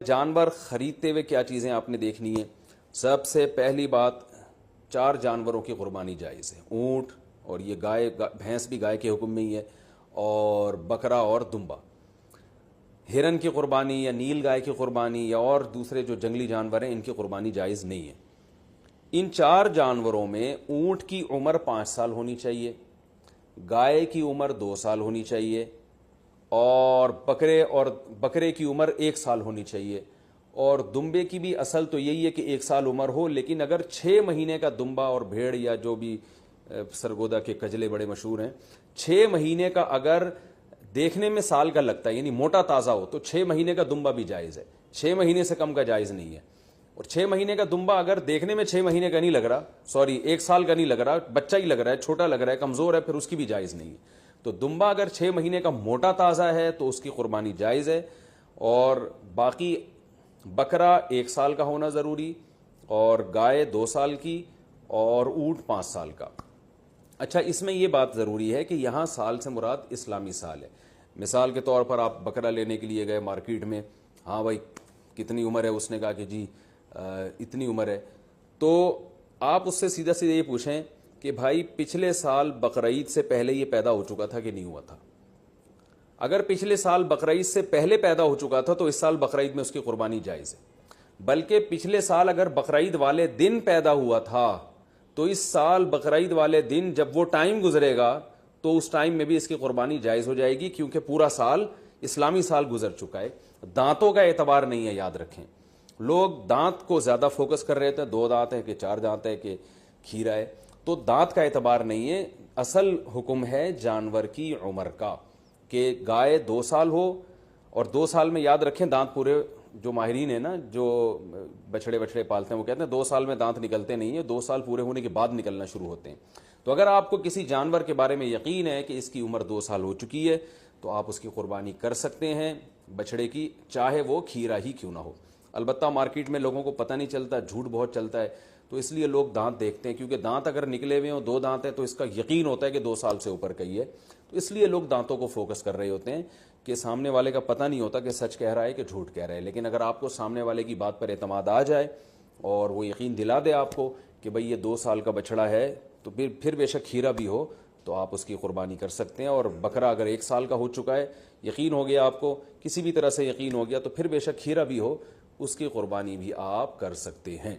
جانور خریدتے ہوئے کیا چیزیں آپ نے دیکھنی ہیں؟ سب سے پہلی بات، 4 جانوروں کی قربانی جائز ہے۔ اونٹ، اور یہ گائے، بھینس بھی گائے کے حکم میں ہی ہے، اور بکرا اور دمبا۔ ہرن کی قربانی یا نیل گائے کی قربانی یا اور دوسرے جو جنگلی جانور ہیں ان کی قربانی جائز نہیں ہے۔ ان 4 جانوروں میں اونٹ کی عمر 5 سال ہونی چاہیے، گائے کی عمر 2 سال ہونی چاہیے، اور بکرے کی عمر 1 سال ہونی چاہیے، اور دمبے کی بھی اصل تو یہی ہے کہ 1 سال عمر ہو، لیکن اگر 6 مہینے کا دمبا اور بھیڑ یا جو بھی سرگودا کے کجلے بڑے مشہور ہیں، 6 مہینے کا اگر دیکھنے میں سال کا لگتا ہے یعنی موٹا تازہ ہو تو 6 مہینے کا دمبا بھی جائز ہے، 6 مہینے سے کم کا جائز نہیں ہے۔ اور 6 مہینے کا دمبا اگر دیکھنے میں 6 مہینے کا نہیں لگ رہا، 1 سال کا نہیں لگ رہا، بچہ ہی لگ رہا ہے، چھوٹا لگ رہا ہے، کمزور ہے، پھر اس کی بھی جائز نہیں ہے۔ تو دمبا اگر 6 مہینے کا موٹا تازہ ہے تو اس کی قربانی جائز ہے، اور باقی بکرا 1 سال کا ہونا ضروری، اور گائے 2 سال کی، اور اونٹ 5 سال کا۔ اچھا، اس میں یہ بات ضروری ہے کہ یہاں سال سے مراد اسلامی سال ہے۔ مثال کے طور پر آپ بکرا لینے کے لیے گئے مارکیٹ میں، ہاں بھائی کتنی عمر ہے، اس نے کہا کہ جی اتنی عمر ہے، تو آپ اس سے سیدھا سیدھا یہ پوچھیں کہ بھائی پچھلے سال بقرعید سے پہلے یہ پیدا ہو چکا تھا کہ نہیں ہوا تھا؟ اگر پچھلے سال بقرعید سے پہلے پیدا ہو چکا تھا تو اس سال بقرعید میں اس کی قربانی جائز ہے، بلکہ پچھلے سال اگر بقرعید والے دن پیدا ہوا تھا تو اس سال بقرعید والے دن جب وہ ٹائم گزرے گا تو اس ٹائم میں بھی اس کی قربانی جائز ہو جائے گی، کیونکہ پورا سال اسلامی سال گزر چکا ہے۔ دانتوں کا اعتبار نہیں ہے، یاد رکھیں، لوگ دانت کو زیادہ فوکس کر رہے تھے، 2 دانت ہے کہ 4 دانت ہے کہ کھیرا ہے، تو دانت کا اعتبار نہیں ہے۔ اصل حکم ہے جانور کی عمر کا، کہ گائے 2 سال ہو، اور 2 سال میں یاد رکھیں دانت پورے، جو ماہرین ہیں نا جو بچڑے پالتے ہیں وہ کہتے ہیں 2 سال میں دانت نکلتے نہیں ہیں، 2 سال پورے ہونے کے بعد نکلنا شروع ہوتے ہیں۔ تو اگر آپ کو کسی جانور کے بارے میں یقین ہے کہ اس کی عمر 2 سال ہو چکی ہے تو آپ اس کی قربانی کر سکتے ہیں، بچڑے کی، چاہے وہ کھیرا ہی کیوں نہ ہو۔ البتہ مارکیٹ میں لوگوں کو پتہ نہیں چلتا، جھوٹ بہت چلتا ہے، تو اس لیے لوگ دانت دیکھتے ہیں، کیونکہ دانت اگر نکلے ہوئے ہوں، 2 دانت ہیں تو اس کا یقین ہوتا ہے کہ 2 سال سے اوپر کا ہی ہے، تو اس لیے لوگ دانتوں کو فوکس کر رہے ہوتے ہیں، کہ سامنے والے کا پتہ نہیں ہوتا کہ سچ کہہ رہا ہے کہ جھوٹ کہہ رہا ہے۔ لیکن اگر آپ کو سامنے والے کی بات پر اعتماد آ جائے اور وہ یقین دلا دے آپ کو کہ بھئی یہ 2 سال کا بچڑا ہے، تو پھر بے شک کھیرا بھی ہو تو آپ اس کی قربانی کر سکتے ہیں۔ اور بکرا اگر 1 سال کا ہو چکا ہے، یقین ہو گیا آپ کو، کسی بھی طرح سے یقین ہو گیا، تو پھر بے شک کھیرا بھی ہو، اس کی قربانی بھی آپ کر سکتے ہیں۔